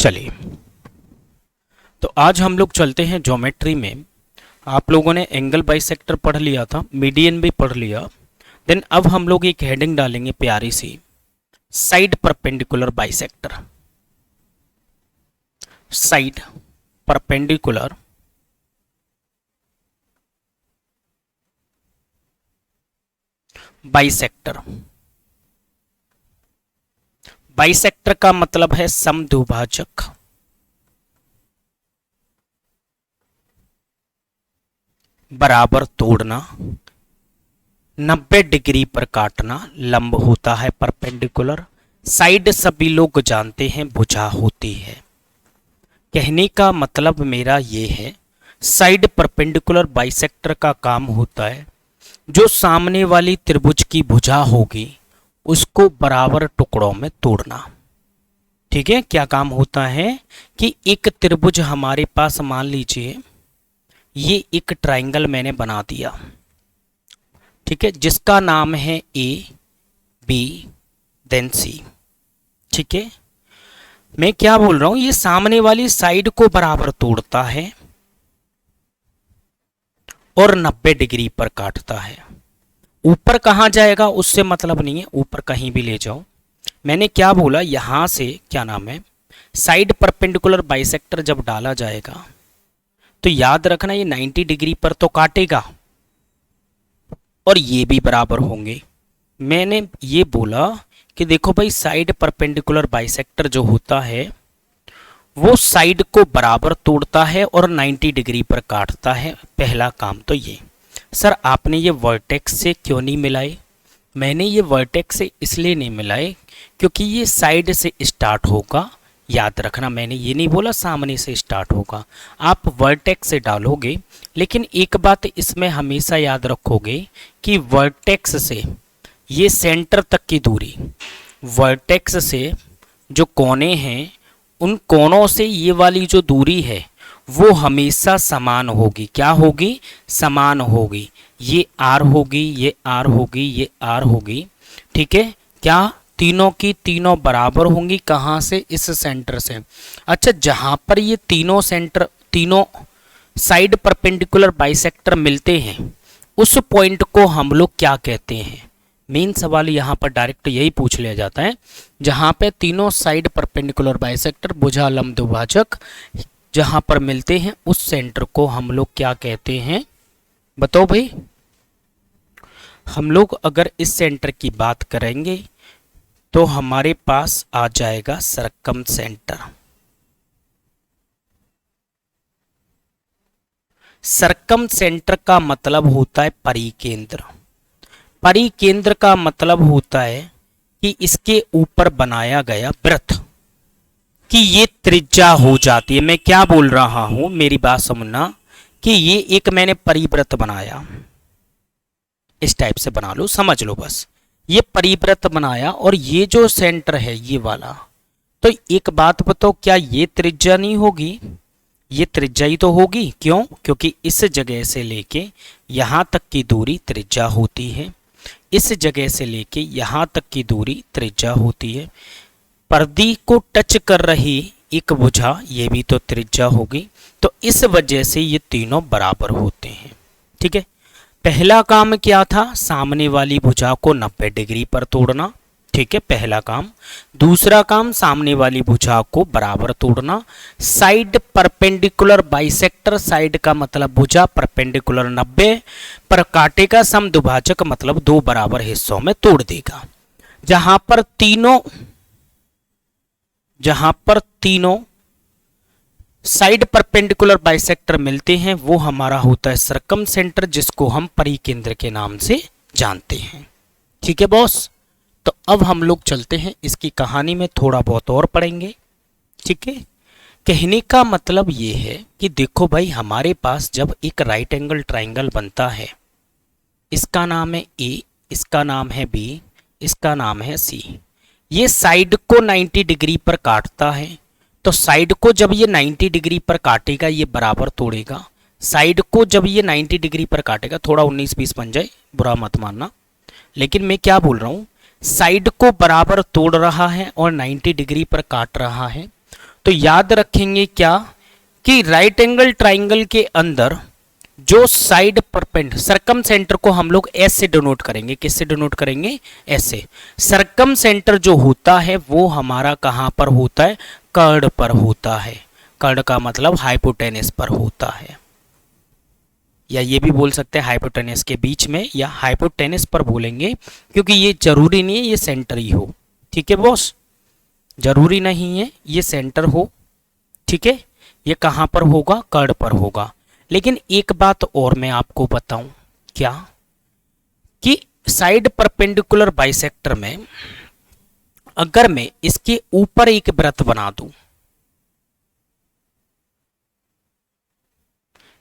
चलिए, तो आज हम लोग चलते हैं ज्योमेट्री में। आप लोगों ने एंगल बाइसेक्टर पढ़ लिया था, मीडियन भी पढ़ लिया। देन अब हम लोग एक हेडिंग डालेंगे प्यारी सी, side perpendicular bisector. Side perpendicular bisector. Bisector का मतलब है समद्विभाजक। बराबर तोड़ना, 90 डिग्री पर काटना, लंब होता है परपेंडिकुलर। साइड सभी लोग जानते हैं भुजा होती है। कहने का मतलब मेरा ये है, साइड परपेंडिकुलर बाइसेक्टर का काम होता है जो सामने वाली त्रिभुज की भुजा होगी उसको बराबर टुकड़ों में तोड़ना। ठीक है, क्या काम होता है कि एक त्रिभुज हमारे पास, मान लीजिए ये एक ट्राइंगल मैंने बना दिया, ठीक है, जिसका नाम है ए बी देन सी। ठीक है, मैं क्या बोल रहा हूं, ये सामने वाली साइड को बराबर तोड़ता है और 90 डिग्री पर काटता है। ऊपर कहां जाएगा उससे मतलब नहीं है, ऊपर कहीं भी ले जाओ। मैंने क्या बोला, यहां से क्या नाम है, साइड परपेंडिकुलर बाइसेक्टर जब डाला जाएगा तो याद रखना ये 90 डिग्री पर तो काटेगा और ये भी बराबर होंगे। मैंने ये बोला कि देखो भाई, साइड परपेंडिकुलर बाइसेक्टर जो होता है वो साइड को बराबर तोड़ता है और 90 डिग्री पर काटता है। पहला काम तो ये। सर आपने ये वर्टेक्स से क्यों नहीं मिलाए? मैंने ये वर्टेक्स से इसलिए नहीं मिलाए क्योंकि ये साइड से स्टार्ट होगा। याद रखना, मैंने ये नहीं बोला सामने से स्टार्ट होगा। आप वर्टेक्स से डालोगे, लेकिन एक बात इसमें हमेशा याद रखोगे कि वर्टेक्स से ये सेंटर तक की दूरी, वर्टेक्स से जो कोने हैं उन कोनों से ये वाली जो दूरी है वो हमेशा समान होगी। क्या होगी? समान होगी। ये आर होगी, ये आर होगी, ये आर होगी। ठीक है, क्या तीनों की तीनों बराबर होंगी? कहाँ से? इस सेंटर से। अच्छा, जहाँ पर ये तीनों सेंटर, तीनों साइड परपेंडिकुलर बाइसेक्टर मिलते हैं उस पॉइंट को हम लोग क्या कहते हैं? मेन सवाल यहाँ पर डायरेक्ट यही पूछ लिया जाता है। जहाँ पे तीनों साइड परपेंडिकुलर बाइसेक्टर भुजा लंब द्विभाजक जहाँ पर मिलते हैं उस सेंटर को हम लोग क्या कहते हैं? बताओ भाई। हम लोग अगर इस सेंटर की बात करेंगे तो हमारे पास आ जाएगा सर्कम सेंटर। सर्कम सेंटर का मतलब होता है परिकेंद्र। परिकेंद्र का मतलब होता है कि इसके ऊपर बनाया गया वृत्त कि ये त्रिज्या हो जाती है। मैं क्या बोल रहा हूं, मेरी बात समझना, कि ये एक मैंने परिवृत्त बनाया, इस टाइप से बना लो, समझ लो बस। ये परिवृत्त बनाया और ये जो सेंटर है ये वाला, तो एक बात बताओ, क्या ये त्रिज्या नहीं होगी? ये त्रिज्या ही तो होगी। क्यों? क्योंकि इस जगह से लेके यहां तक की दूरी त्रिज्या होती है, इस जगह से लेके यहां तक की दूरी त्रिज्या होती है। परिधि को टच कर रही एक भुजा, ये भी तो त्रिज्या होगी। तो इस वजह से ये तीनों बराबर होते हैं। ठीक है, पहला काम क्या था? सामने वाली भुजा को 90 डिग्री पर तोड़ना। ठीक है, पहला काम। दूसरा काम, सामने वाली भुजा को बराबर तोड़ना। साइड परपेंडिकुलर बाइसेक्टर, साइड का मतलब भुजा, परपेंडिकुलर 90 पर काटेगा, समद्विभाजक मतलब दो बराबर हिस्सों में तोड़ देगा। जहां पर तीनों साइड परपेंडिकुलर बाइसेक्टर मिलते हैं वो हमारा होता है सर्कम सेंटर, जिसको हम परिकेंद्र के नाम से जानते हैं। ठीक है बॉस, तो अब हम लोग चलते हैं इसकी कहानी में, थोड़ा बहुत और पढ़ेंगे। ठीक है, कहने का मतलब ये है कि देखो भाई, हमारे पास जब एक राइट एंगल ट्राइंगल बनता है, इसका नाम है ए, इसका नाम है बी, इसका नाम है सी। ये साइड को 90 डिग्री पर काटता है, तो साइड को जब ये 90 डिग्री पर काटेगा ये बराबर तोड़ेगा। साइड को जब ये 90 डिग्री पर काटेगा, थोड़ा 19-20 बन जाए, बुरा मत मानना, लेकिन मैं क्या बोल रहा हूं, साइड को बराबर तोड़ रहा है और 90 डिग्री पर काट रहा है, तो याद रखेंगे क्या कि राइट एंगल ट्राइंगल के अंदर जो साइड परपेंड सरकम सेंटर को हम लोग एस से डिनोट करेंगे। किससे डिनोट करेंगे? एस से। सरकम सेंटर जो होता है वो हमारा कहां पर होता है? कर्ड पर होता है। कर्ड का मतलब हाइपोटेनस पर होता है, या ये भी बोल सकते हैं हाइपोटेनस के बीच में, या हाइपोटेनस पर बोलेंगे क्योंकि ये जरूरी नहीं है ये सेंटर ही हो। ठीक है बॉस, जरूरी नहीं है ये सेंटर हो। ठीक है, ये कहां पर होगा? कर्ड पर होगा। लेकिन एक बात और मैं आपको बताऊं, क्या कि साइड परपेंडिकुलर बाइसेक्टर में अगर मैं इसके ऊपर एक वृत्त बना दूं,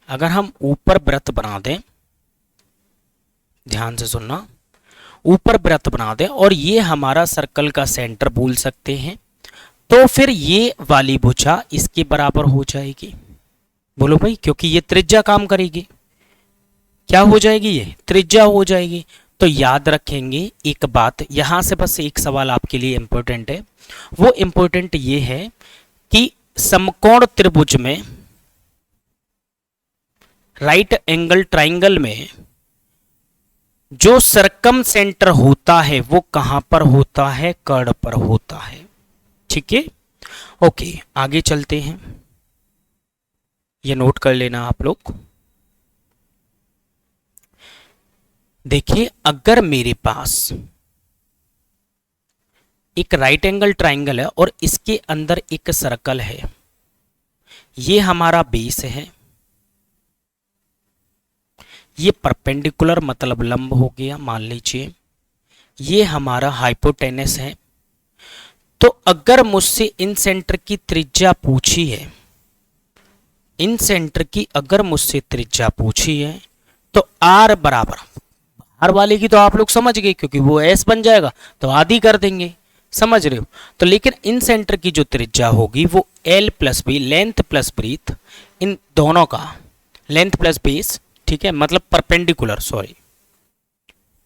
अगर हम ऊपर वृत्त बना दें, ध्यान से सुनना, ऊपर वृत्त बना दें और ये हमारा सर्कल का सेंटर बोल सकते हैं, तो फिर ये वाली भुजा इसके बराबर हो जाएगी। बोलो भाई, क्योंकि ये त्रिज्या काम करेगी। क्या हो जाएगी? ये त्रिज्या हो जाएगी। तो याद रखेंगे एक बात, यहां से बस एक सवाल आपके लिए इंपॉर्टेंट है। वो इंपॉर्टेंट ये है कि समकोण त्रिभुज में राइट एंगल ट्राइंगल में जो सरकम सेंटर होता है वो कहां पर होता है? कर्ड पर होता है। ठीक है, ओके, आगे चलते हैं। ये नोट कर लेना आप लोग। देखिए, अगर मेरे पास एक राइट एंगल ट्राइंगल है और इसके अंदर एक सर्कल है, ये हमारा बेस है, ये परपेंडिकुलर मतलब लंब हो गया मान लीजिए, ये हमारा हाइपोटेनस है। तो अगर मुझसे इन सेंटर की त्रिज्या पूछी है, इन सेंटर की अगर मुझसे त्रिज्या पूछी है, तो आर बराबर, आर वाले की तो आप लोग समझ गए क्योंकि वो एस बन जाएगा तो आधी कर देंगे, समझ रहे हो। तो लेकिन इन सेंटर की जो त्रिज्या होगी वो L plus B, length plus breadth, इन दोनों का लेंथ प्लस बेस। ठीक है, मतलब परपेंडिकुलर, सॉरी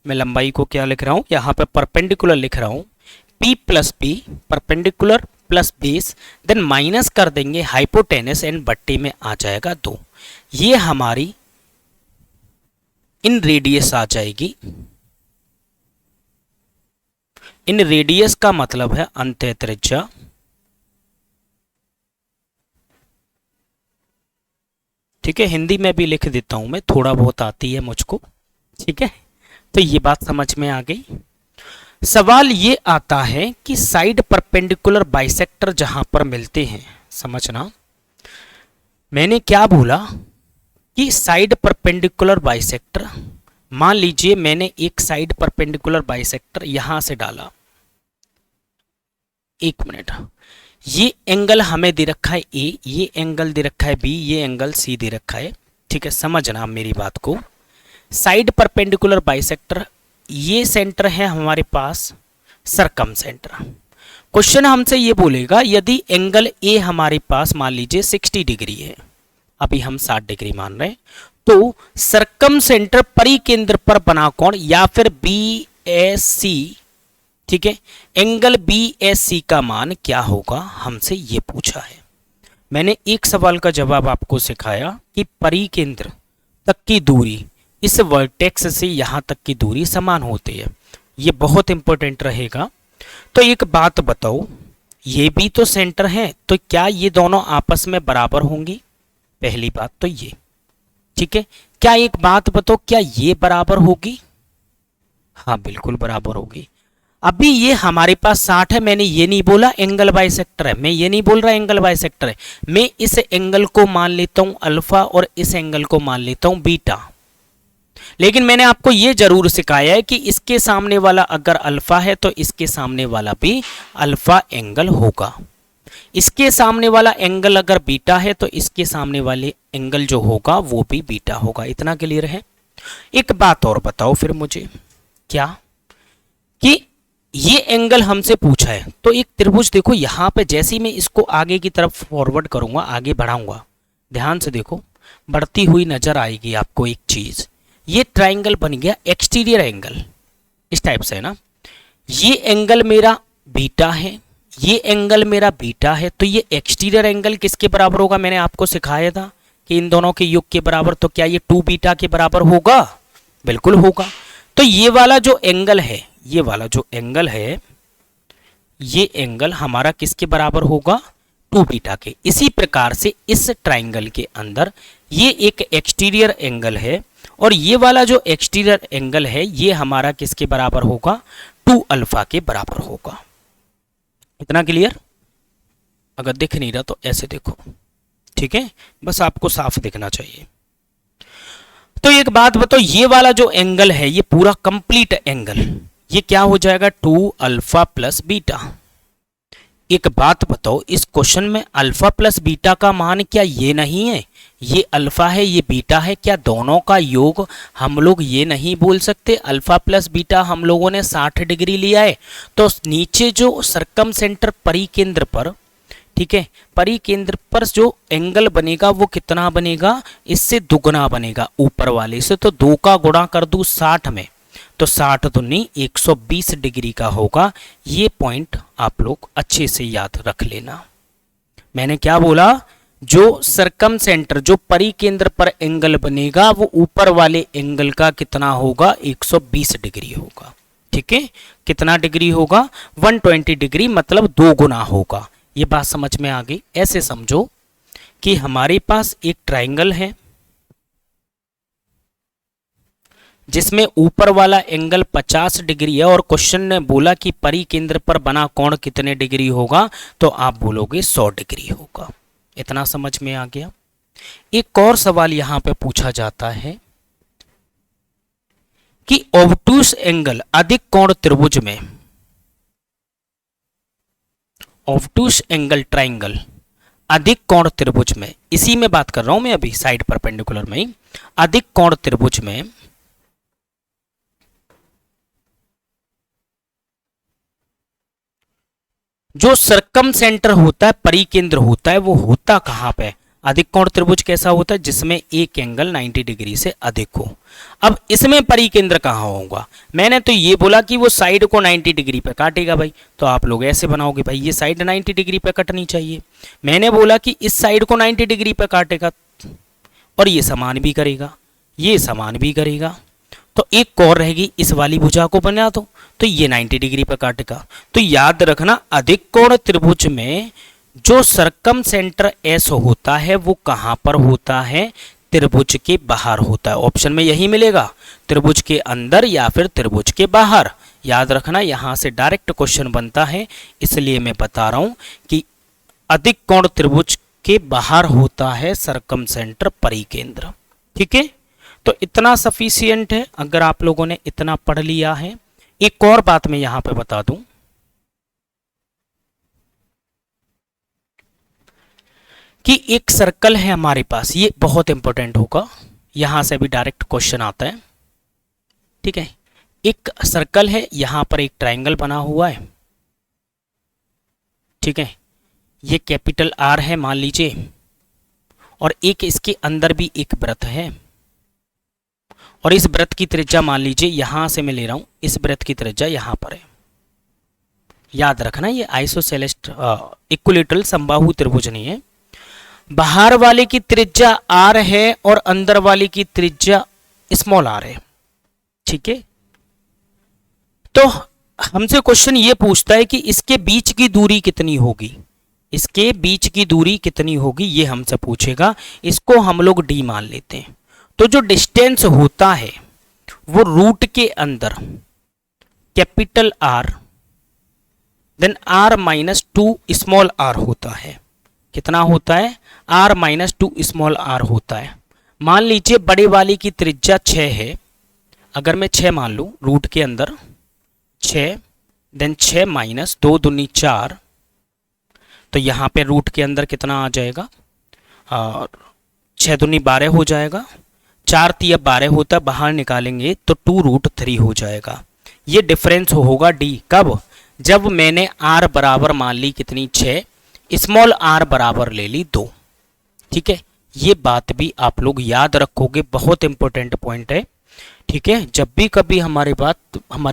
मैं लंबाई को क्या लिख रहा हूं यहां पे? परपेंडिकुलर लिख रहा हूं। P plus P perpendicular plus base, then minus कर देंगे हाइपोटेनस एंड बट्टे में आ जाएगा 2। ये हमारी इन रेडियस आ जाएगी। इन रेडियस का मतलब है अंत्य त्रिज्या। ठीक है, हिंदी में भी लिख देता हूं मैं, थोड़ा बहुत आती है मुझको। ठीक है, तो ये बात समझ में आ गई। सवाल ये आता है कि साइड परपेंडिकुलर बाइसेक्टर जहां पर मिलते हैं, समझना मैंने क्या बोला कि साइड परपेंडिकुलर बाइसेक्टर, मान लीजिए मैंने एक साइड परपेंडिकुलर बाइसेक्टर यहां से डाला, एक मिनट, ये एंगल हमें दे रखा है ए, ये एंगल दे रखा है बी, ये एंगल सी दे रखा है। ठीक है, समझना मेरी बात को। साइड परपेंडिकुलर बाइसेक्टर, ये सेंटर है हमारे पास सरकम सेंटर। क्वेश्चन हमसे ये बोलेगा यदि एंगल ए हमारे पास मान लीजिए 60 डिग्री है, अभी हम 60 डिग्री मान रहे हैं, तो सरकम सेंटर परिकेंद्र पर बना कोण या फिर बी एस सी, ठीक है, एंगल बी एस सी का मान क्या होगा, हमसे ये पूछा है। मैंने एक सवाल का जवाब आपको सिखाया कि परिकेंद्र तक की दूरी, इस वर्टेक्स से यहां तक की दूरी समान होती है। ये बहुत इंपॉर्टेंट रहेगा। तो एक बात बताओ, ये भी तो सेंटर है, तो क्या ये दोनों आपस में बराबर होंगी? पहली बात तो ये, ठीक है। क्या एक बात बताओ, क्या ये बराबर होगी? हाँ बिल्कुल बराबर होगी। अभी ये हमारे पास 60 है, मैंने ये नहीं बोला एंगल बाइसेक्टर है, मैं ये नहीं बोल रहा एंगल बाइसेक्टर है, मैं इस एंगल को मान लेता हूं अल्फा और इस एंगल को मान लेता हूं बीटा। लेकिन मैंने आपको ये जरूर सिखाया है कि इसके सामने वाला अगर अल्फा है तो इसके सामने वाला भी अल्फा एंगल होगा, इसके सामने वाला एंगल अगर बीटा है तो इसके सामने वाले एंगल जो होगा वो भी बीटा होगा। इतना क्लियर है। एक बात और बताओ फिर मुझे, क्या कि ये एंगल हमसे पूछा है, तो एक त्रिभुज देखो यहां पे, जैसे ही मैं इसको आगे की तरफ फॉरवर्ड करूंगा, आगे बढ़ाऊंगा, ध्यान से देखो, बढ़ती हुई नजर आएगी आपको एक चीज। ये ट्राइंगल बन गया एक्सटीरियर एंगल, इस टाइप से है ना। ये एंगल मेरा बीटा है, ये एंगल मेरा बीटा है, तो ये एक्सटीरियर एंगल किसके बराबर होगा? मैंने आपको सिखाया था कि इन दोनों के योग के बराबर, तो क्या ये 2 बीटा के बराबर होगा? बिल्कुल होगा। तो ये वाला जो एंगल है, ये वाला जो एंगल है, ये एंगल हमारा किसके बराबर होगा? 2 बीटा के। इसी प्रकार से इस ट्राइंगल के अंदर ये एक एक्सटीरियर एंगल है, और ये वाला जो एक्सटीरियर एंगल है ये हमारा किसके बराबर होगा? 2 अल्फा के बराबर होगा। इतना क्लियर? अगर दिख नहीं रहा तो ऐसे देखो, ठीक है, बस आपको साफ दिखना चाहिए। तो एक बात बताओ, ये वाला जो एंगल है ये पूरा कंप्लीट एंगल, ये क्या हो जाएगा? 2 अल्फा प्लस बीटा। एक बात बताओ, इस क्वेश्चन में अल्फा प्लस बीटा का मान क्या ये नहीं है? ये अल्फा है, ये बीटा है, क्या दोनों का योग हम लोग ये नहीं बोल सकते? अल्फा प्लस बीटा हम लोगों ने 60 डिग्री लिया है, तो नीचे जो सर्कम सेंटर परिकेंद्र पर, ठीक है, परिकेंद्र पर जो एंगल बनेगा वो कितना बनेगा? इससे दुगना बनेगा ऊपर वाले से। तो 2 का गुणा कर दूं 60 में, तो 60 दूनी 120 डिग्री का होगा। ये पॉइंट आप लोग अच्छे से याद रख लेना। मैंने क्या बोला? जो सर्कम सेंटर, जो परिकेंद्र पर एंगल बनेगा वो ऊपर वाले एंगल का कितना होगा? 120 डिग्री होगा। ठीक है, कितना डिग्री होगा? 120 डिग्री, मतलब 2 गुना होगा। ये बात समझ में आ गई? ऐसे समझो कि हमारे पास एक ट्राइंगल है जिसमें ऊपर वाला एंगल 50 डिग्री है, और क्वेश्चन ने बोला कि परिकेंद्र पर बना कोण कितने डिग्री होगा? तो आप बोलोगे 100 डिग्री होगा। इतना समझ में आ गया? एक और सवाल यहां पे पूछा जाता है कि ऑब्टूस एंगल अधिक कोण त्रिभुज में, ऑब्टूस एंगल ट्राइंगल अधिक कोण त्रिभुज में, इसी में बात कर रहा हूं मैं अभी, साइड परपेंडिकुलर में ही, अधिक कोण त्रिभुज में जो सर्कम सेंटर होता है, परिकेंद्र होता है, वो होता कहां पे? अधिक कोण त्रिभुज कैसा होता है? जिसमें एक एंगल 90 डिग्री से अधिक हो। अब इसमें परिकेंद्र कहां होगा? मैंने तो ये बोला कि वो साइड को 90 डिग्री पे काटेगा भाई, तो आप लोग ऐसे बनाओगे, भाई ये साइड 90 डिग्री पे कटनी चाहिए। मैंने बोला कि इस साइड को 90 डिग्री पे काटेगा, और ये समान भी करेगा, ये समान भी करेगा। तो एक और रहेगी, इस वाली भुजा को बना दो, तो ये 90 डिग्री पर काटेगा। तो याद रखना, अधिक कोण त्रिभुज में जो सर्कम सेंटर एस होता है वो कहां पर होता है? त्रिभुज के बाहर होता है। ऑप्शन में यही मिलेगा, त्रिभुज के अंदर या फिर त्रिभुज के बाहर। याद रखना, यहां से डायरेक्ट क्वेश्चन बनता है, इसलिए मैं बता रहा हूं कि अधिक कोण त्रिभुज के बाहर होता है सर्कम सेंटर परिकेंद्र। ठीक है, तो इतना सफिशियंट है अगर आप लोगों ने इतना पढ़ लिया है। एक और बात मैं यहां पे बता दूं कि एक सर्कल है हमारे पास, ये बहुत इंपॉर्टेंट होगा, यहां से भी डायरेक्ट क्वेश्चन आता है। ठीक है, एक सर्कल है, यहां पर एक ट्रायंगल बना हुआ है। ठीक है, ये कैपिटल आर है मान लीजिए, और एक इसके अंदर भी एक वृत्त है, और इस वृत्त की त्रिज्या मान लीजिए, यहां से मैं ले रहा हूं, इस वृत्त की त्रिज्या यहां पर है। याद रखना, ये आइसोसेलेस इक्विलेटरल समबाहु त्रिभुज नहीं है। बाहर वाले की त्रिज्या आर है और अंदर वाले की त्रिज्या स्मॉल आर है। ठीक है, तो हमसे क्वेश्चन ये पूछता है कि इसके बीच की दूरी कितनी होगी, इसके बीच की दूरी कितनी होगी, ये हमसे पूछेगा। इसको हम लोग डी मान लेते हैं। तो जो डिस्टेंस होता है वो रूट के अंदर capital R then R minus 2 small R होता है। कितना होता है? आर माइनस 2 स्मॉल आर होता है। मान लीजिए बड़े वाले की त्रिज्या 6 है, अगर मैं 6 मान लूं, रूट के अंदर 6 देन 6 माइनस 2 दूनी 4, तो यहां पे रूट के अंदर कितना आ जाएगा? 6 दूनी 12 हो जाएगा, 4 तिया 12 होता है, बाहर निकालेंगे तो 2√3 हो जाएगा। ये डिफरेंस होगा डी। कब? जब मैंने आर बराबर मान ली कितनी? 6, स्मॉल आर बराबर ले ली 2। ठीक है, ये बात भी आप लोग याद रखोगे, बहुत इंपॉर्टेंट पॉइंट है। ठीक है, जब भी कभी हमारे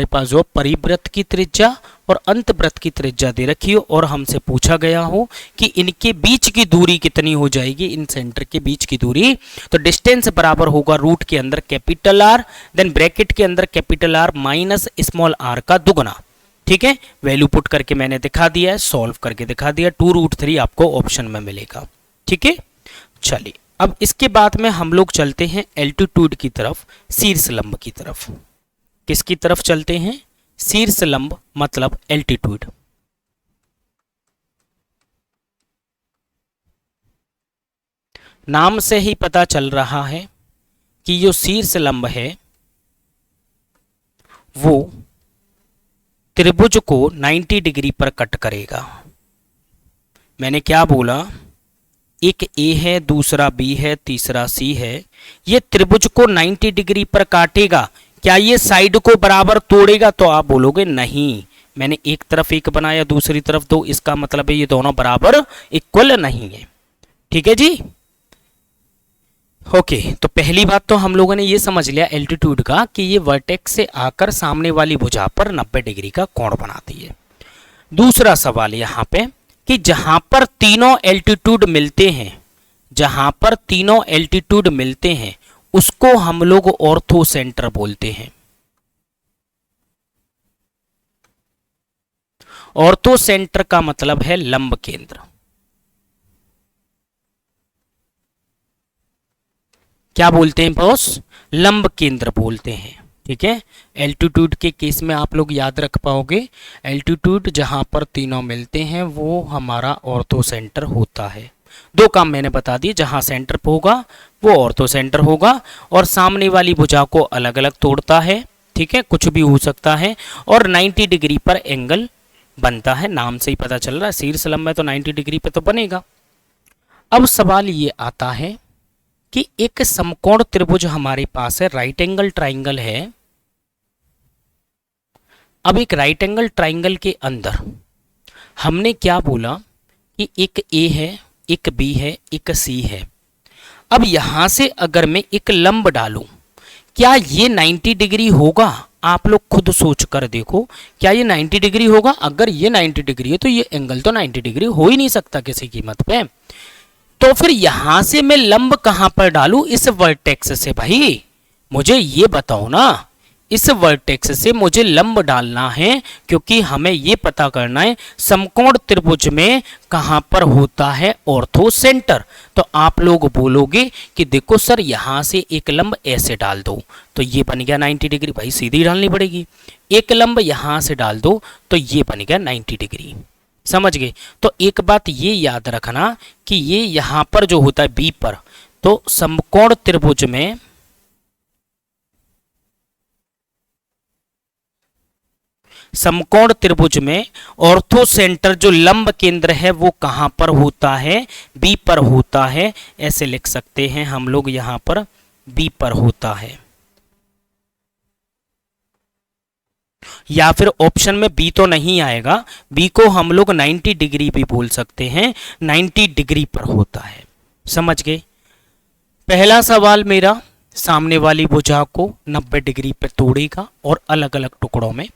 पास जो परिवृत्त की त्रिज्या और अंत वृत्त की त्रिज्या दे रखी हो और हमसे पूछा गया हो कि इनके बीच की दूरी कितनी हो जाएगी, इन सेंटर के बीच की दूरी, तो डिस्टेंस बराबर होगा रूट के अंदर कैपिटल आर, देन ब्रैकेट के अंदर capital R minus small R का दुगना। ठीक है, वैल्यू पुट करके मैंने दिखा दिया है, सॉल्व करके दिखा दिया, 2√3 आपको ऑप्शन में मिलेगा। ठीक है, चलिए अब इसके बाद में हम लोग चलते हैं एल्टीट्यूड की तरफ, शीर्ष लंब की तरफ। किसकी तरफ चलते हैं? शीर्ष लंब मतलब एल्टीट्यूड। नाम से ही पता चल रहा है कि जो शीर्ष लंब है वो त्रिभुज को 90 डिग्री पर कट करेगा। मैंने क्या बोला? एक ए है, दूसरा बी है, तीसरा सी है, ये त्रिभुज को 90 डिग्री पर काटेगा। क्या ये साइड को बराबर तोड़ेगा? तो आप बोलोगे नहीं, मैंने एक तरफ एक बनाया, दूसरी तरफ दो, इसका मतलब है ये दोनों बराबर इक्वल नहीं है। ठीक है जी, ओके। तो पहली बात तो हम लोगों ने ये समझ लिया एल्टीट्यूड का कि ये वर्टेक्स से आकर सामने वाली भुजा पर 90 डिग्री का कोण बनाती है। दूसरा सवाल यहाँ पे कि जहां पर तीनों एल्टीट्यूड मिलते हैं, जहां पर तीनों एल्टीट्यूड मिलते हैं उसको हम लोग ऑर्थो सेंटर बोलते हैं। ऑर्थो सेंटर का मतलब है लंब केंद्र। क्या बोलते हैं बॉस? लंब केंद्र बोलते हैं। ठीक है, एल्टीट्यूड के केस में आप लोग याद रख पाओगे, एल्टीट्यूड जहां पर तीनों मिलते हैं वो हमारा ऑर्थो सेंटर होता है। दो काम मैंने बता दिए, जहां सेंटर होगा वो ऑर्थो सेंटर होगा और सामने वाली भुजा को अलग अलग तोड़ता है। ठीक है, कुछ भी हो सकता है और 90 डिग्री पर एंगल बनता है। नाम से ही पता चल रहा है शीर्ष लंब है तो 90 डिग्री पे तो बनेगा। अब सवाल ये आता है कि एक समकोण त्रिभुज हमारे पास है, राइट एंगल ट्राइंगल है। अब एक राइट एंगल ट्राइंगल के अंदर हमने क्या बोला कि एक ए है, एक बी है, एक सी है। अब यहां से अगर मैं एक लंब डालूं, क्या ये 90 डिग्री होगा? आप लोग खुद सोच कर देखो, क्या ये 90 डिग्री होगा? अगर ये 90 डिग्री है तो ये एंगल तो 90 डिग्री हो ही नहीं सकता किसी कीमत पे। तो फिर यहां से मैं लंब कहां पर डालूं? इस वर्टेक्स से। भाई मुझे ये बताओ ना, इस वर्टेक्स से मुझे लंब डालना है क्योंकि हमें ये पता करना है समकोण त्रिभुज में कहां पर होता है ऑर्थो सेंटर। तो आप लोग बोलोगे कि देखो सर यहां से एक लंब ऐसे डाल दो तो ये बन गया 90 डिग्री। भाई सीधी डालनी पड़ेगी। एक लंब यहां से डाल दो तो ये बन गया 90 डिग्री। समझ गए? तो एक बात ये याद रखना कि ये यहां पर जो होता है बी पर, तो समकोण त्रिभुज में समकोण त्रिभुज में ऑर्थो सेंटर जो लंब केंद्र है वो कहां पर होता है? बी पर होता है। ऐसे लिख सकते हैं हम लोग, यहां पर बी पर होता है। या फिर ऑप्शन में बी तो नहीं आएगा, बी को हम लोग 90 डिग्री भी बोल सकते हैं, 90 डिग्री पर होता है। समझ गए? पहला सवाल मेरा सामने वाली भुजा को 90 डिग्री पर तोड़ेगा और अलग अलग टुकड़ों में,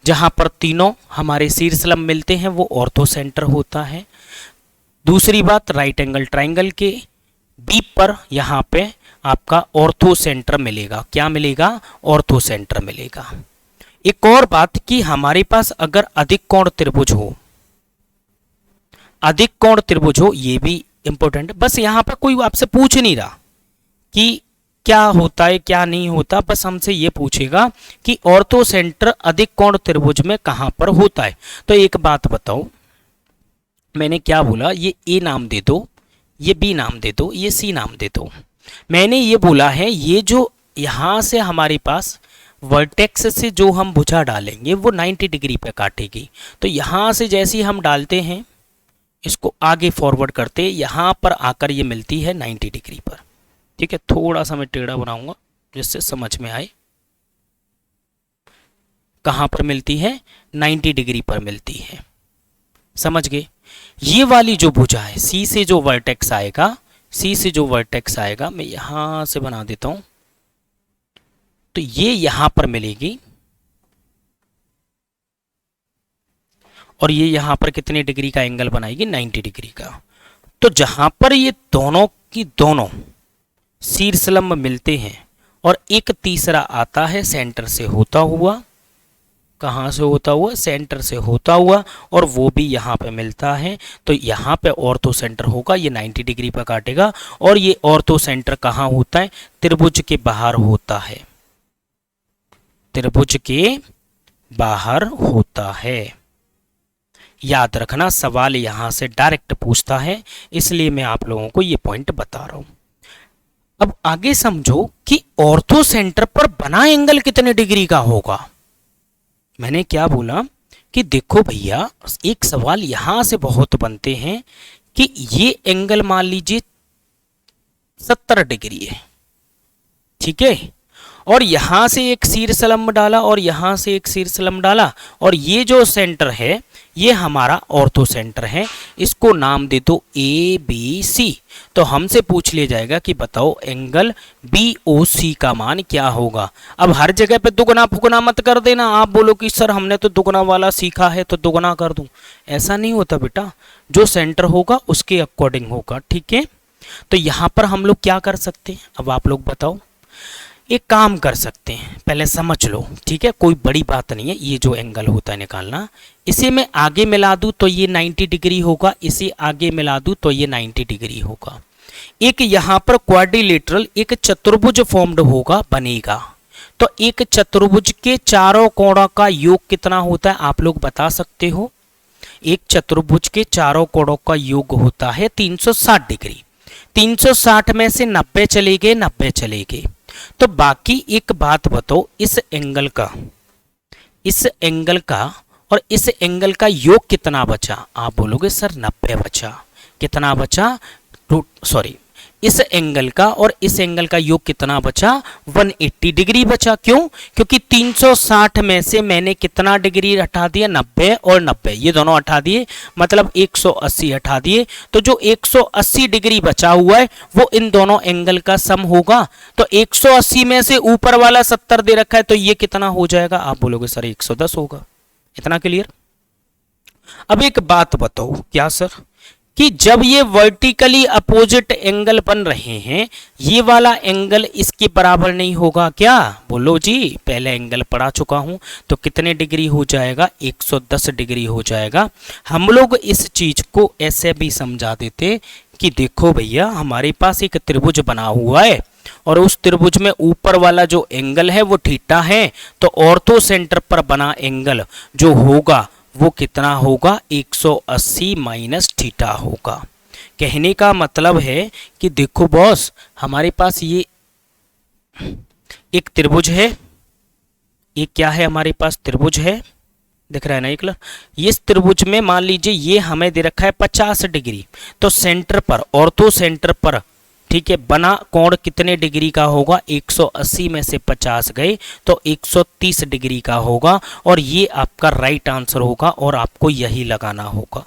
जहां पर तीनों हमारे शीर्ष लंब मिलते हैं वो ऑर्थो सेंटर होता है। दूसरी बात, राइट एंगल ट्राइंगल के बी पर यहां पे आपका ऑर्थो सेंटर मिलेगा। क्या मिलेगा? ऑर्थो सेंटर मिलेगा। एक और बात कि हमारे पास अगर अधिक कोण त्रिभुज हो, अधिक कोण त्रिभुज हो, ये भी इंपॉर्टेंट है। बस यहां पर कोई आपसे पूछ नहीं रहा कि क्या होता है क्या नहीं होता, बस हमसे ये पूछेगा कि ऑर्थो सेंटर अधिक कोण त्रिभुज में कहां पर होता है। तो एक बात बताओ, मैंने क्या बोला? ये ए नाम दे दो, ये बी नाम दे दो, ये सी नाम दे दो। मैंने ये बोला है ये जो यहां से हमारे पास वर्टेक्स से जो हम भुजा डालेंगे वो 90 डिग्री पे काटेगी। तो यहां से जैसे ही हम डालते हैं इसको आगे फॉरवर्ड करते, यहां पर आकर ये मिलती है 90 डिग्री पर। ठीक है, थोड़ा सा मैं टेढ़ा बनाऊंगा जिससे समझ में आए। कहां पर मिलती है? 90 डिग्री पर मिलती है। समझ गए? ये वाली जो भुजा है, सी से जो वर्टेक्स आएगा, सी से जो वर्टेक्स आएगा, मैं यहां से बना देता हूं, तो ये यहां पर मिलेगी। और ये यहाँ पर कितने डिग्री का एंगल बनाएगी, 90 डिग्री का। तो जहां पर ये दोनों की दोनों शीर्षलंब मिलते हैं और एक तीसरा आता है सेंटर से होता हुआ, कहाँ से होता हुआ, सेंटर से होता हुआ, और वो भी यहाँ पे मिलता है, तो यहाँ पे ऑर्थो सेंटर होगा, ये 90 डिग्री पर काटेगा। और ये ऑर्थो सेंटर कहाँ होता है, त्रिभुज के बाहर होता है, त्रिभुज के बाहर होता है। याद रखना, सवाल यहां से डायरेक्ट पूछता है, इसलिए मैं आप लोगों को ये पॉइंट बता रहा हूं। अब आगे समझो कि ऑर्थो सेंटर पर बना एंगल कितने डिग्री का होगा। मैंने क्या बोला कि देखो भैया, एक सवाल यहां से बहुत बनते हैं कि ये एंगल मान लीजिए 70 डिग्री है, ठीक है, और यहां से एक शीर्षलंब डाला और यहां से एक शीर्षलंब डाला, और ये जो सेंटर है ये हमारा ऑर्थो सेंटर है, इसको नाम दे दो ए बी सी। तो हमसे पूछ लिया जाएगा कि बताओ एंगल बी ओ सी का मान क्या होगा। अब हर जगह पे दुगना फुगना मत कर देना, आप बोलो कि सर हमने तो दुगना वाला सीखा है तो दुगना कर दूं, ऐसा नहीं होता बेटा, जो सेंटर होगा उसके अकॉर्डिंग होगा, ठीक है। तो यहां पर हम लोग क्या कर सकते हैं, अब आप लोग बताओ। एक काम कर सकते हैं, पहले समझ लो, ठीक है, कोई बड़ी बात नहीं है, ये जो एंगल होता है निकालना, इसे मैं आगे मिला दूं तो ये 90 डिग्री होगा, इसे आगे मिला दूं तो ये 90 डिग्री होगा। एक यहां पर क्वाड्रिलेटरल एक चतुर्भुज फॉर्म्ड होगा, बनेगा। तो एक चतुर्भुज के चारों कोणों का योग कितना होता है, आप लोग बता सकते हो। एक चतुर्भुज के चारों कोणों का योग होता है 360 डिग्री। 360 में से 90 चले गए, 90 चले गए, तो बाकी एक बात बताओ, इस एंगल का और इस एंगल का योग कितना बचा। आप बोलोगे सर 90 बचा, कितना बचा, सॉरी, इस एंगल का और इस एंगल का योग कितना बचा, 180 डिग्री बचा। क्यों, क्योंकि 360 में से मैंने कितना डिग्री हटा दिया, 90 और 90, ये दोनों हटा दिए, मतलब 180 हटा दिए। तो जो 180 डिग्री बचा हुआ है वो इन दोनों एंगल का सम होगा। तो 180 में से ऊपर वाला 70 दे रखा है, तो ये कितना हो जाएगा, आप बोलोगे सर 110 होगा। इतना क्लियर। अब एक बात बताओ, क्या सर, कि जब ये वर्टिकली अपोजिट एंगल बन रहे हैं, ये वाला एंगल इसके बराबर नहीं होगा क्या, बोलो जी, पहले एंगल पढ़ा चुका हूं, तो कितने डिग्री हो जाएगा, 110 डिग्री हो जाएगा। हम लोग इस चीज को ऐसे भी समझा देते कि देखो भैया, हमारे पास एक त्रिभुज बना हुआ है और उस त्रिभुज में ऊपर वाला जो एंगल है वो थीटा है, तो ऑर्थो सेंटर पर बना एंगल जो होगा वो कितना होगा, 180 माइनस थीटा होगा। कहने का मतलब है कि देखो बॉस, हमारे पास ये एक त्रिभुज है, ये क्या है, हमारे पास त्रिभुज है, दिख रहा है ना ये कलर। इस त्रिभुज में मान लीजिए ये हमें दे रखा है 50 डिग्री, तो सेंटर पर, ऑर्थो सेंटर पर, ठीक है, बना कोण कितने डिग्री का होगा, 180 में से 50 गए तो 130 डिग्री का होगा, और ये आपका राइट आंसर होगा और आपको यही लगाना होगा,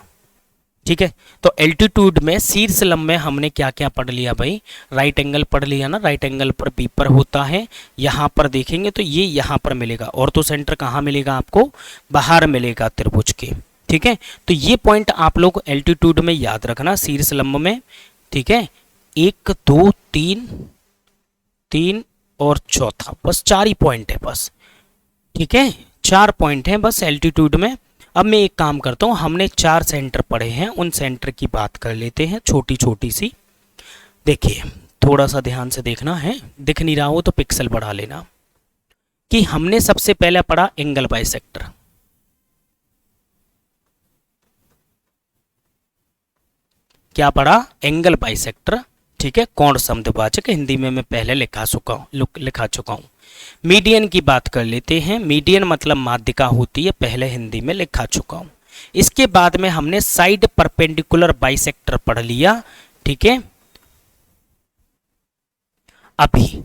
ठीक है। तो एल्टीट्यूड में शीर्षलंब में हमने क्या क्या पढ़ लिया भाई, राइट एंगल पढ़ लिया ना, राइट एंगल पर बी पर होता है, यहां पर देखेंगे तो ये यहां पर मिलेगा, ऑर्थो सेंटर कहां मिलेगा आपको, बाहर मिलेगा त्रिभुज के, ठीक है। तो ये पॉइंट आप लोग एल्टीट्यूड में याद रखना, शीर्षलंब में, ठीक है। 1 2 3 और चौथा, बस 4 ही पॉइंट है बस, ठीक है, 4 पॉइंट हैं बस एल्टीट्यूड में। अब मैं एक काम करता हूं, हमने 4 सेंटर पढ़े हैं, उन सेंटर की बात कर लेते हैं, छोटी छोटी सी। देखिए थोड़ा सा ध्यान से देखना है, दिख नहीं रहा हो तो पिक्सल बढ़ा लेना। कि हमने सबसे पहले पढ़ा एंगल बाइसेक्टर, क्या पढ़ा, एंगल बाइसेक्टर, ठीक है, कोण समद्विभाजक, हिंदी में मैं पहले लिखा चुका हूं। मीडियन की बात कर लेते हैं, मीडियन मतलब माध्यिका होती है, पहले हिंदी में लिखा चुका हूं। इसके बाद में हमने साइड परपेंडिकुलर बाइसेक्टर पढ़ लिया, ठीक है, अभी,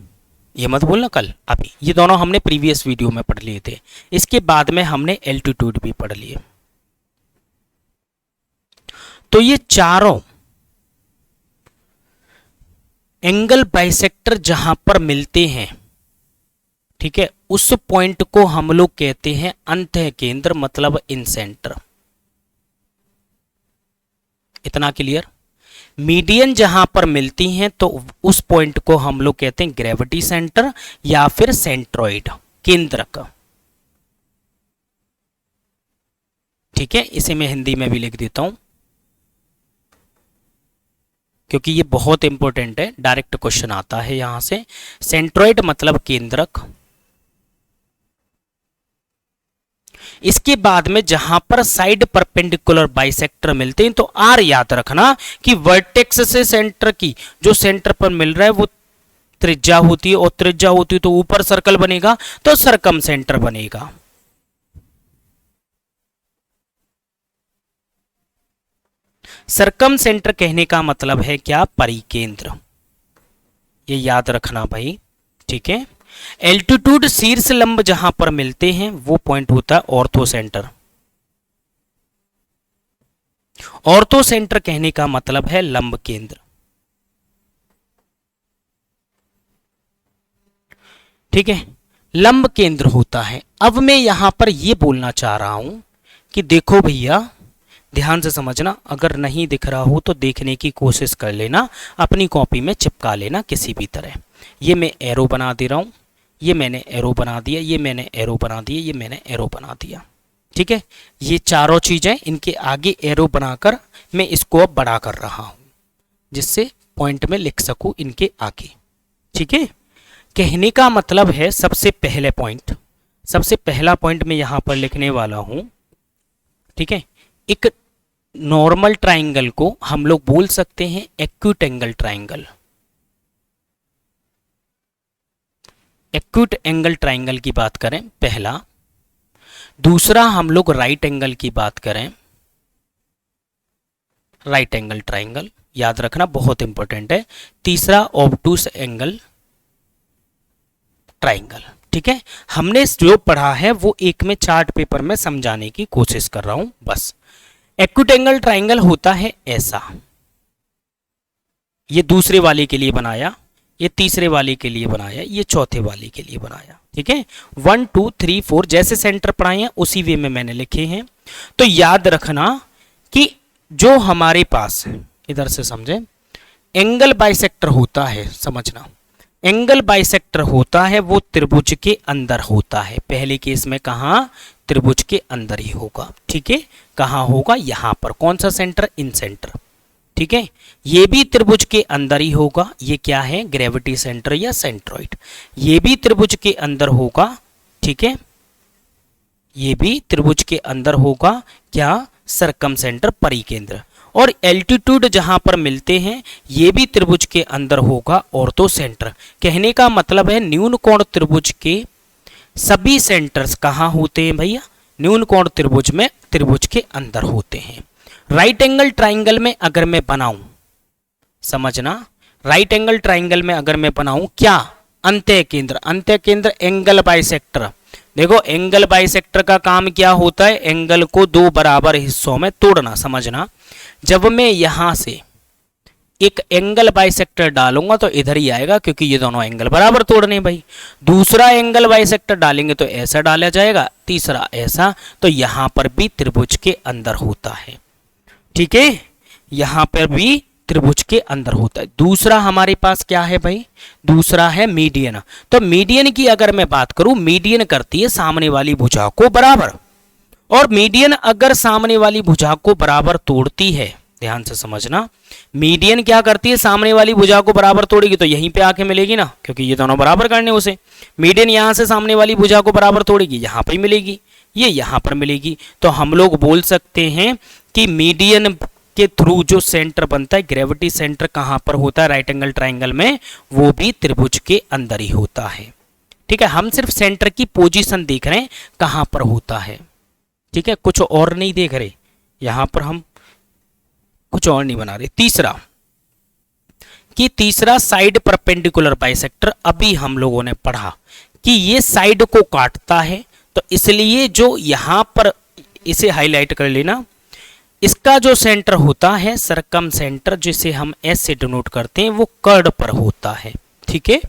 ये मत बोलना कल, अभी, ये दोनों हमने प्रीवियस वीडियो में पढ़ लिए थे। इसके बाद में हमने एल्टीट्यूड भी पढ़ लिए। तो ये चारों एंगल बाइसेक्टर जहां पर मिलते हैं, ठीक है, उस पॉइंट को हम लोग कहते हैं अंतः केंद्र, मतलब इन सेंटर, इतना क्लियर। मीडियन जहां पर मिलती हैं तो उस पॉइंट को हम लोग कहते हैं ग्रेविटी सेंटर या फिर सेंट्रॉइड, केंद्रक। ठीक है, इसे मैं हिंदी में भी लिख देता हूं क्योंकि ये बहुत इंपॉर्टेंट है, डायरेक्ट क्वेश्चन आता है यहां से। सेंट्रॉइड मतलब केंद्रक। इसके बाद में जहां पर साइड परपेंडिकुलर बाइसेक्टर मिलते हैं तो आर याद रखना कि वर्टेक्स से सेंटर की जो सेंटर पर मिल रहा है वो त्रिज्या होती है, और त्रिज्या होती है तो ऊपर सर्कल बनेगा तो सरकम सेंटर बनेगा। सरकम सेंटर कहने का मतलब है क्या? परिकेंद्र। ये याद रखना भाई, ठीक है। एल्टीट्यूड शीर्ष लंब जहां पर मिलते हैं वो पॉइंट होता है ऑर्थो सेंटर। ऑर्थो सेंटर कहने का मतलब है लंब केंद्र। ठीक है, लंब केंद्र होता है। अब मैं यहां पर यह बोलना चाह रहा हूं कि देखो भैया, ध्यान से समझना, अगर नहीं दिख रहा हो तो देखने की कोशिश कर लेना, अपनी कॉपी में चिपका लेना किसी भी तरह। ये मैं एरो बना दे रहा हूं, ये मैंने एरो बना दिया, ये मैंने एरो बना दिया, ये मैंने एरो बना दिया। ठीक है, ये चारों चीजें, इनके आगे एरो बनाकर मैं इसको अब बड़ा कर रहा हूं जिससे पॉइंट में लिख सकूं इनके आगे। ठीक है, कहने का मतलब है सबसे पहले पॉइंट, सबसे पहला पॉइंट मैं यहां पर लिखने वाला हूं। ठीक है, एक नॉर्मल ट्राइंगल को हम लोग बोल सकते हैं acute angle triangle. Acute angle triangle की बात करें पहला। दूसरा हम लोग राइट एंगल की बात करें, राइट एंगल ट्राइंगल याद रखना बहुत इंपॉर्टेंट है। तीसरा ऑब्टूस एंगल ट्राइंगल। ठीक है, हमने जो पढ़ा है वो एक में चार्ट पेपर में समझाने की कोशिश कर रहा हूं बस। एक्यूट एंगल ट्राइंगल होता है ऐसा, ये दूसरे वाले के लिए बनाया, ये तीसरे वाले के लिए बनाया, ये चौथे वाले के लिए बनाया। ठीक है, 1 2 3 4 जैसे सेंटर पढ़ाए हैं उसी वे में मैंने लिखे हैं। तो याद रखना कि जो हमारे पास, इधर से समझे, एंगल बाइसेक्टर होता है, समझना, एंगल बाइसेक्टर होता है वो त्रिभुज के अंदर होता है। पहले केस में कहा? त्रिभुज के अंदर ही होगा। ठीक है, कहां होगा? यहां पर। कौन सा सेंटर? इन सेंटर। ठीक है, ये भी त्रिभुज के अंदर ही होगा। ये क्या है? ग्रेविटी सेंटर या सेंट्रॉइड। ये भी त्रिभुज के अंदर होगा। ठीक है, ये भी त्रिभुज के अंदर होगा। क्या? सरकम सेंटर, परिकेंद्र। और एल्टीट्यूड जहां पर मिलते हैं ये भी त्रिभुज के अंदर होगा, ऑर्थो सेंटर। कहने का मतलब है न्यून कोण त्रिभुज के सभी सेंटर्स कहां होते हैं भैया? न्यून कोण त्रिभुज में, त्रिभुज के अंदर होते हैं। राइट एंगल ट्राइंगल में अगर मैं बनाऊं, समझना, राइट एंगल ट्राइंगल में अगर मैं बनाऊं क्या? अंत्य केंद्र। अंत्य केंद्र एंगल बाइसेक्टर। देखो, एंगल बाइसेक्टर का काम क्या होता है? एंगल को दो बराबर हिस्सों में तोड़ना। समझना, जब मैं यहां से एक एंगल बाइसेक्टर डालूंगा तो इधर ही आएगा क्योंकि ये दोनों एंगल बराबर तोड़ने भाई। दूसरा एंगल बाइसेक्टर डालेंगे तो ऐसा डाला जाएगा, तीसरा ऐसा, तो यहां पर भी त्रिभुज के अंदर होता है। ठीक है, यहां पर भी त्रिभुज के अंदर होता है। दूसरा हमारे पास क्या है भाई? दूसरा है मीडियन। तो मीडियन की अगर मैं बात करूं, मीडियन करती है सामने वाली भुजा को बराबर, और मीडियन अगर सामने वाली भुजा को बराबर तोड़ती है, ध्यान से समझना, मीडियन क्या करती है? सामने वाली भुजा को बराबर तोड़ेगी तो यहीं पे आके मिलेगी ना, क्योंकि ये दोनों बराबर करने उसे। मीडियन यहां से सामने वाली भुजा को बराबर तोड़ेगी, यहां पर मिलेगी, ये यहां पर मिलेगी। तो हम लोग बोल सकते हैं कि मीडियन के थ्रू जो सेंटर बनता है, ग्रेविटी सेंटर कहां पर होता है? राइट एंगल ट्राइंगल में, वो भी त्रिभुज के अंदर ही होता है। ठीक है, हम सिर्फ सेंटर की पोजीशन देख रहे हैं कहां पर होता है। ठीक है, कुछ और नहीं देख रहे, यहां पर हम कुछ और नहीं बना रहे। तीसरा कि तीसरा साइड परपेंडिकुलर बाइसेक्टर, अभी हम लोगों ने पढ़ा कि ये साइड को काटता है, तो इसलिए जो यहां पर, इसे हाईलाइट कर लेना, इसका जो सेंटर होता है सरकम सेंटर, जिसे हम एस से डिनोट करते हैं, वो कर्ड पर होता है। ठीक है,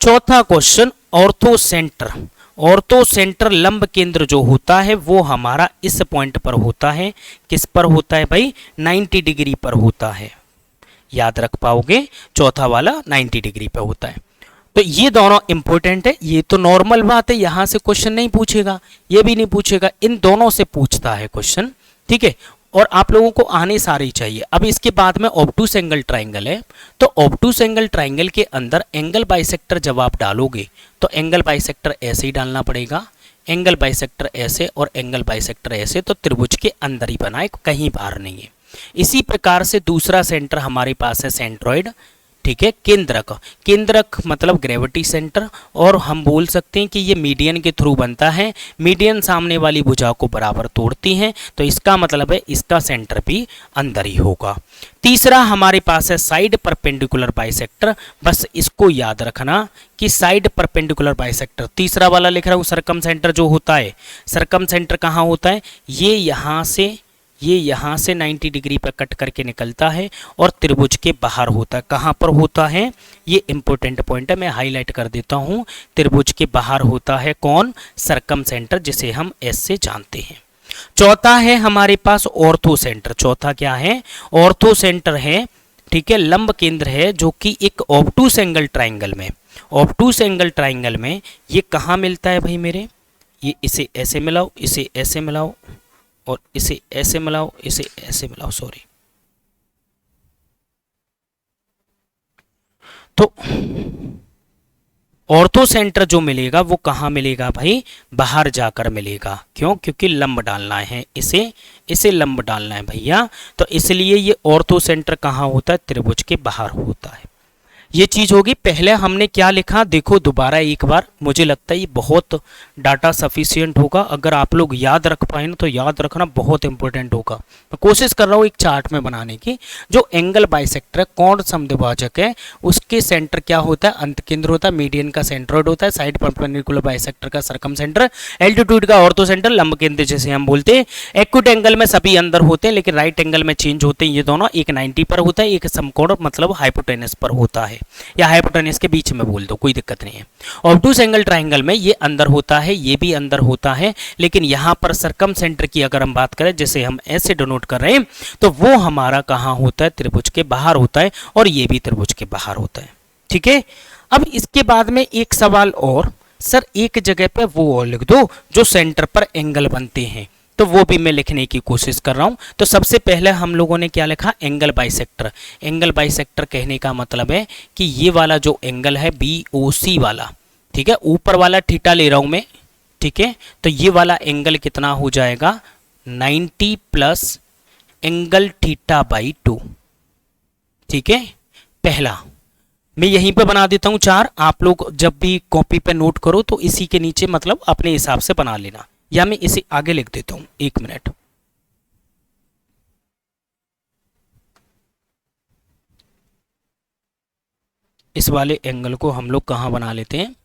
चौथा question ortho centre. Ortho centre लंब केंद्र जो होता है वो हमारा इस पॉइंट पर होता है। किस पर होता है भाई? 90 डिग्री पर होता है। याद रख पाओगे, चौथा वाला 90 डिग्री पर होता है। तो ये दोनों इंपॉर्टेंट है। ये तो नॉर्मल बात है, यहां से क्वेश्चन नहीं पूछेगा, ये भी नहीं पूछेगा, इन दोनों से पूछता है क्वेश्चन, ठीक है। और आप लोगों को आने सारे ही चाहिए। अब इसके बाद में ऑब्टूस एंगल ट्राइंगल है, तो ऑब्टूस एंगल ट्राइंगल के अंदर एंगल बाइसेक्टर जब आप डालोगे तो एंगल बाइसेक्टर ऐसे ही डालना पड़ेगा, एंगल बाइसेक्टर ऐसे और एंगल बाइसेक्टर ऐसे, तो त्रिभुज के अंदर ही बना है, कहीं बाहर नहीं है। इसी प्रकार से दूसरा सेंटर हमारे पास है सेंट्रॉइड, ठीक है। केंद्रक, केंद्रक मतलब ग्रेविटी सेंटर, और हम बोल सकते हैं कि ये मीडियन के थ्रू बनता है। मीडियन सामने वाली भुजा को बराबर तोड़ती है, तो इसका मतलब है इसका सेंटर भी अंदर ही होगा। तीसरा हमारे पास है साइड परपेंडिकुलर बाइसेक्टर। बस इसको याद रखना कि साइड परपेंडिकुलर बाइसेक्टर, तीसरा वाला लिख रहा हूँ। सरकम सेंटर जो होता है, सरकम सेंटर कहाँ होता है? ये यहाँ से 90 डिग्री पर कट करके निकलता है और त्रिभुज के बाहर होता है। कहाँ पर होता है? ये इंपॉर्टेंट पॉइंट है, मैं हाईलाइट कर देता हूँ। त्रिभुज के बाहर होता है कौन? सरकम सेंटर, जिसे हम एस से जानते हैं। चौथा है हमारे पास ऑर्थो सेंटर। चौथा क्या है? ऑर्थो सेंटर है, ठीक है। लंब केंद्र है जो कि एक ऑब्टूस एंगल ट्राइंगल में, ऑब्टूस एंगल ट्राइंगल में ये कहाँ मिलता है भाई मेरे? ये इसे ऐसे मिलाओ, इसे ऐसे मिलाओ और इसे ऐसे मिलाओ, इसे ऐसे मिलाओ, सॉरी। तो ऑर्थो सेंटर जो मिलेगा वो कहाँ मिलेगा भाई? बाहर जाकर मिलेगा। क्यों? क्योंकि लंब डालना है, इसे लंब डालना है भैया, तो इसलिए ये ऑर्थो सेंटर कहाँ होता है? त्रिभुज के बाहर होता है। ये चीज होगी। पहले हमने क्या लिखा देखो दोबारा एक बार, मुझे लगता है ये बहुत डाटा सफिशिएंट होगा। अगर आप लोग याद रख पाए ना तो याद रखना बहुत इंपॉर्टेंट होगा। मैं कोशिश कर रहा हूँ एक चार्ट में बनाने की। जो एंगल बाइसेक्टर है, कोण समद्विभाजक है, उसके सेंटर क्या होता है? अंत केंद्र होता है, मीडियन का सेंट्रॉइड होता है, साइड परपेंडिकुलर बाइसेक्टर का सरकम सेंटर, एल्टीट्यूड का ऑर्थो सेंटर, लंब केंद्र जिसे हम बोलते हैं। एक्यूट एंगल में सभी अंदर होते हैं, लेकिन राइट एंगल में चेंज होते हैं ये दोनों। एक 90 पर होता है, एक समकोण मतलब हाइपोटेनस पर होता है, या हाइपोटेनस के बीच में बोल दो, कोई दिक्कत नहीं है। ऑब्टूस एंगल ट्राइंगल में ये अंदर होता है, ये भी अंदर होता है, लेकिन यहां पर सरकम सेंटर की अगर हम बात करें, जैसे हम ऐसे डिनोट कर रहे हैं, तो वो हमारा कहां होता है? त्रिभुज के बाहर होता है, और ये भी त्रिभुज के बाहर होता है, ठीक है। अब इसके बाद में एक सवाल और, सर एक जगह पे वो और लिख दो जो सेंटर पर एंगल बनते हैं, तो वो भी मैं लिखने की कोशिश कर रहा हूं। तो सबसे पहले हम लोगों ने क्या लिखा? Angle bisector. एंगल बाइसेक्टर कहने का मतलब है कि ये वाला जो एंगल है BOC वाला, ठीक है, ऊपर वाला थीटा ले रहा हूं मैं, ठीक है, तो ये वाला एंगल कितना हो जाएगा? 90 प्लस एंगल थीटा बाई 2, ठीक है। पहला मैं यहीं पे बना देता हूं 4, आप लोग जब भी कॉपी पे नोट करो तो इसी के नीचे मतलब अपने हिसाब से बना लेना, या मैं इसे आगे लिख देता हूं, 1 मिनट। इस वाले एंगल को हम लोग कहां बना लेते हैं?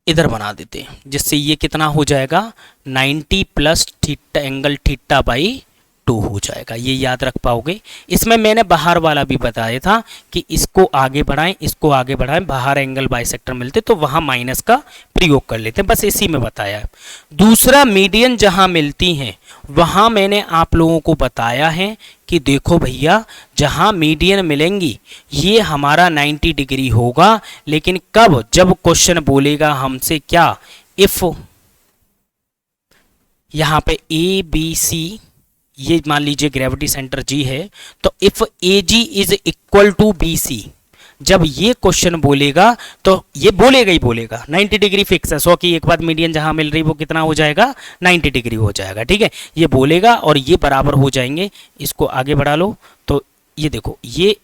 इधर बना देते हैं, जिससे ये कितना हो जाएगा? 90 plus theta angle theta by 2 हो जाएगा। ये याद रख पाओगे। इसमें मैंने बाहर वाला भी बताया था कि इसको आगे बढ़ाएं, इसको आगे बढ़ाएं, बाहर एंगल बाइसेक्टर मिलते तो वहां माइनस का प्रयोग कर लेते हैं, बस इसी में बताया है। दूसरा मीडियन जहां मिलती हैं वहां मैंने आप लोगों को बताया है कि देखो भैया, जहां मीडियन मिलेंगी ये हमारा 90 डिग्री होगा, लेकिन कब? जब क्वेश्चन बोलेगा हमसे क्या? इफ यहां पे ABC, ये मान लीजिए ग्रेविटी सेंटर G है, तो if AG is equal to BC, जब ये क्वेश्चन बोलेगा तो ये बोलेगा ही बोलेगा 90 डिग्री फिक्स है। 100 की एक बात मीडियन जहां मिल रही वो कितना हो जाएगा? 90 डिग्री हो जाएगा, ठीक है। ये बोलेगा और ये बराबर हो जाएंगे। इसको आगे बढ़ा लो तो ये देखो, ये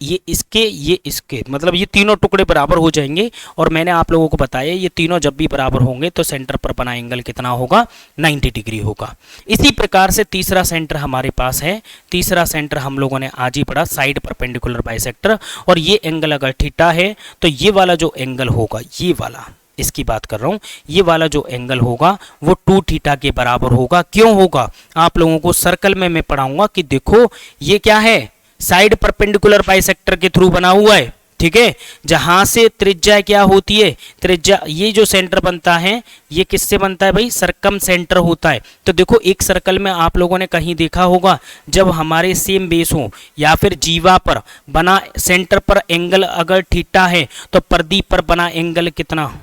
इसके मतलब ये तीनों टुकड़े बराबर हो जाएंगे। और मैंने आप लोगों को बताया ये तीनों जब भी बराबर होंगे तो सेंटर पर बना एंगल कितना होगा? 90 डिग्री होगा। इसी प्रकार से तीसरा सेंटर हमारे पास है। तीसरा सेंटर हम लोगों ने आज ही पढ़ा, साइड परपेंडिकुलर बाइसेक्टर। और ये एंगल अगर थीटा है तो ये वाला जो एंगल होगा, ये वाला, इसकी बात कर रहा हूं, ये वाला जो एंगल होगा वो 2 थीटा के बराबर होगा। क्यों होगा? आप लोगों को सर्कल में मैं पढ़ाऊंगा कि देखो ये क्या है? साइड परपेंडिकुलर बाइसेक्टर के थ्रू बना हुआ है, ठीक है। जहां से त्रिज्या क्या होती है, त्रिज्या ये जो सेंटर बनता है ये किससे बनता है भाई, सरकम सेंटर होता है। तो देखो एक सर्कल में आप लोगों ने कहीं देखा होगा, जब हमारे सेम बेस हो या फिर जीवा पर बना सेंटर पर एंगल अगर थीटा है तो परिधि पर बना एंगल कितना,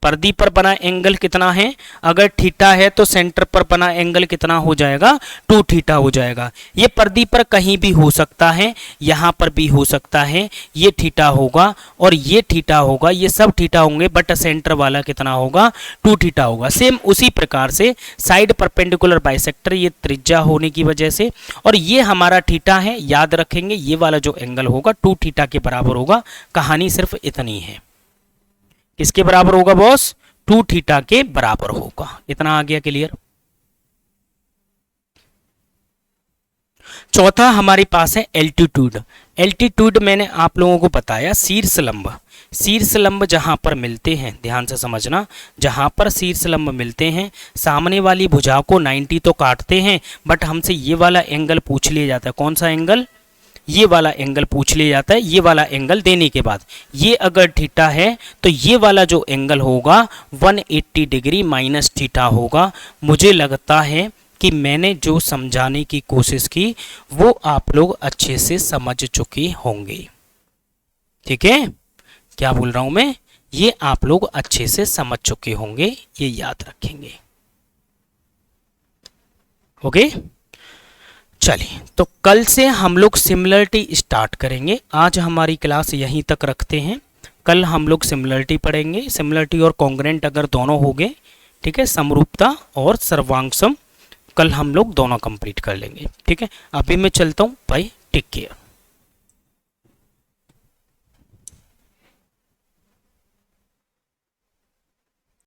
परिधि पर बना एंगल कितना है, अगर थीटा है तो सेंटर पर बना एंगल कितना हो जाएगा, 2 थीटा हो जाएगा। ये परिधि पर कहीं भी हो सकता है, यहाँ पर भी हो सकता है, ये थीटा होगा और ये थीटा होगा, ये सब थीटा होंगे, बट सेंटर वाला कितना होगा, 2 थीटा होगा। सेम उसी प्रकार से साइड परपेंडिकुलर बाइसेक्टर, ये त्रिज्या होने की वजह से, और ये हमारा थीटा है, याद रखेंगे ये वाला जो एंगल होगा 2 थीटा के बराबर होगा। कहानी सिर्फ इतनी है। किसके बराबर होगा बॉस, 2 थीटा के बराबर होगा। इतना आ गया क्लियर। चौथा हमारे पास है एल्टीट्यूड। एल्टीट्यूड मैंने आप लोगों को बताया शीर्ष लंब, शीर्ष लंब जहां पर मिलते हैं, ध्यान से समझना, जहां पर शीर्ष लंब मिलते हैं सामने वाली भुजा को 90 तो काटते हैं, बट हमसे ये वाला एंगल पूछ लिया जाता है। कौन सा एंगल, ये वाला एंगल पूछ लिया जाता है। ये वाला एंगल देने के बाद ये अगर थीटा है तो ये वाला जो एंगल होगा 180 डिग्री माइनस थीटा होगा। मुझे लगता है कि मैंने जो समझाने की कोशिश की वो आप लोग अच्छे से समझ चुके होंगे। ठीक है, क्या बोल रहा हूं मैं, ये आप लोग अच्छे से समझ चुके होंगे, ये याद रखेंगे। ओके, चलिए तो कल से हम लोग सिमिलरिटी स्टार्ट करेंगे। आज हमारी क्लास यहीं तक रखते हैं, कल हम लोग सिमिलरिटी पढ़ेंगे। सिमिलरिटी और कॉन्ग्रेंट अगर दोनों हो गए, ठीक है, समरूपता और सर्वांगसम, कल हम लोग दोनों कंप्लीट कर लेंगे। ठीक है, अभी मैं चलता हूँ भाई, टेक केयर।